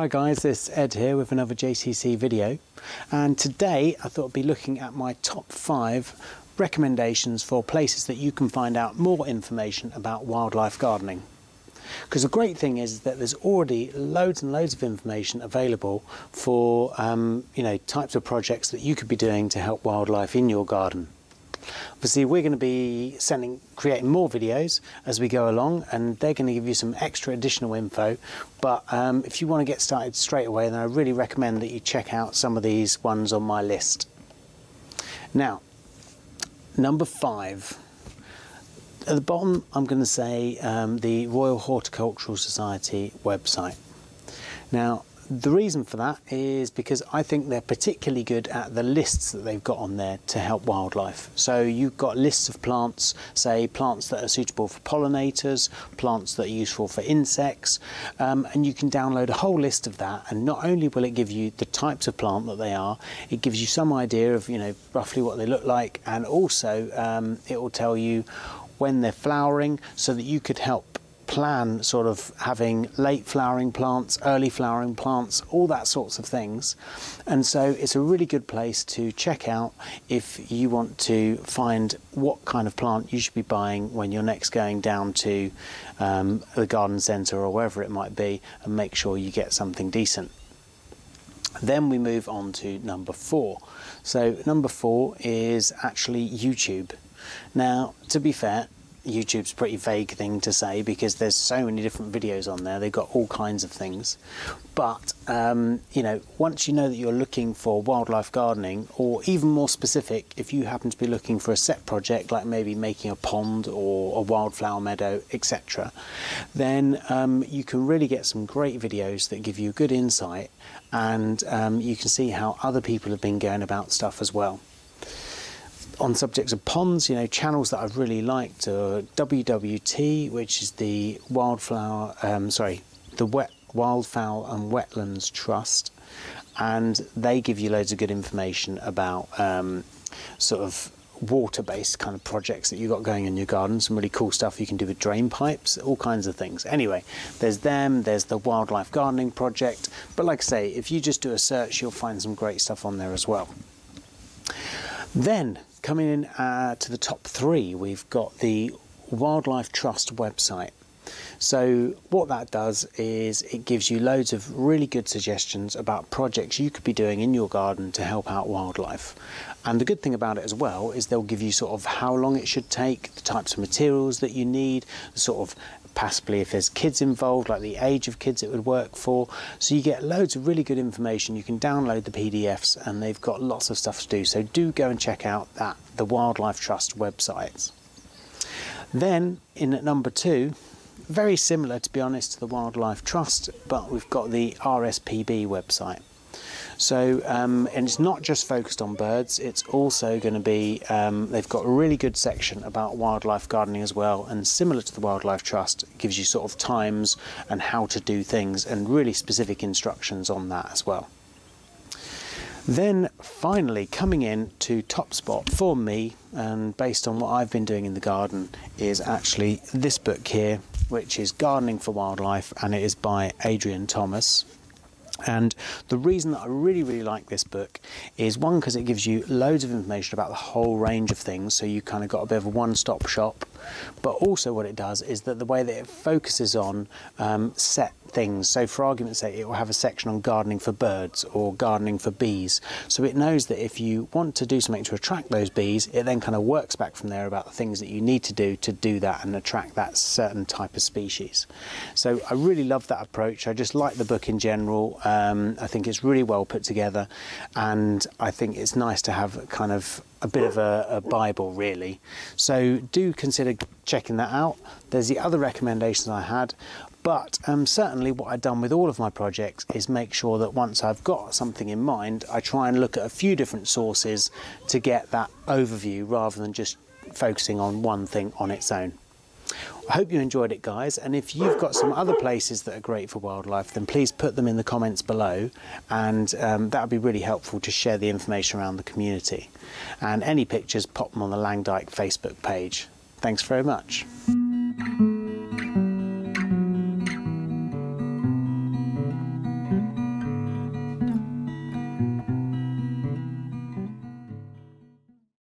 Hi guys, it's Ed here with another JCC video, and today I thought I'd be looking at my top 5 recommendations for places that you can find out more information about wildlife gardening. Because the great thing is that there's already loads and loads of information available for types of projects that you could be doing to help wildlife in your garden. Obviously we're going to be creating more videos as we go along, and they're going to give you some extra additional info, but if you want to get started straight away, then I really recommend that you check out some of these ones on my list. Now, number 5. At the bottom I'm going to say the Royal Horticultural Society website. Now, the reason for that is because I think they're particularly good at the lists that they've got on there to help wildlife. So you've got lists of plants, say plants that are suitable for pollinators, plants that are useful for insects, and you can download a whole list of that, and not only will it give you the types of plant that they are, it gives you some idea of roughly what they look like, and also it will tell you when they're flowering so that you could help plan sort of having late flowering plants, early flowering plants, all that sorts of things. And so it's a really good place to check out if you want to find what kind of plant you should be buying when you're next going down to the garden centre or wherever it might be, and make sure you get something decent. Then we move on to number 4. So number 4 is actually YouTube. Now, to be fair, YouTube's a pretty vague thing to say because there's so many different videos on there. They've got all kinds of things. But, once you know that you're looking for wildlife gardening, or even more specific, if you happen to be looking for a set project, like maybe making a pond or a wildflower meadow, etc., then you can really get some great videos that give you good insight, and you can see how other people have been going about stuff as well. On subjects of ponds, channels that I've really liked are WWT, which is the Wildfowl and Wetlands Trust, and they give you loads of good information about sort of water-based kind of projects that you've got going in your garden. Some really cool stuff you can do with drain pipes, all kinds of things. Anyway, there's them, there's the Wildlife Gardening Project, but like I say, if you just do a search, you'll find some great stuff on there as well. Then, coming in to the top 3, we've got the Wildlife Trust website. So what that does is it gives you loads of really good suggestions about projects you could be doing in your garden to help out wildlife. And the good thing about it as well is they'll give you sort of how long it should take, the types of materials that you need, sort of possibly if there's kids involved, like the age of kids it would work for. So you get loads of really good information. You can download the PDFs, and they've got lots of stuff to do. So do go and check out the Wildlife Trust websites. Then in at number 2, very similar to be honest to the Wildlife Trust, but we've got the RSPB website. So and it's not just focused on birds, it's also going to be, they've got a really good section about wildlife gardening as well, and similar to the Wildlife Trust, it gives you sort of times and how to do things and really specific instructions on that as well. Then finally, coming in to top spot for me, and based on what I've been doing in the garden, is actually this book here, which is Gardening for Wildlife, and it is by Adrian Thomas. And the reason that I really like this book is, one, because it gives you loads of information about the whole range of things, so you kind of got a bit of a one-stop shop, but also what it does is that the way that it focuses on set things. So for argument's sake, it will have a section on gardening for birds or gardening for bees. So it knows that if you want to do something to attract those bees, it then kind of works back from there about the things that you need to do that and attract that certain type of species. So I really love that approach. I just like the book in general. I think it's really well put together, and I think it's nice to have kind of a bit of a Bible, really. So do consider checking that out. There's the other recommendations I had, but certainly what I've done with all of my projects is make sure that once I've got something in mind, I try and look at a few different sources to get that overview rather than just focusing on one thing on its own. I hope you enjoyed it, guys, and if you've got some other places that are great for wildlife, then please put them in the comments below, and that would be really helpful to share the information around the community. And any pictures, pop them on the Langdyke Facebook page. Thanks very much.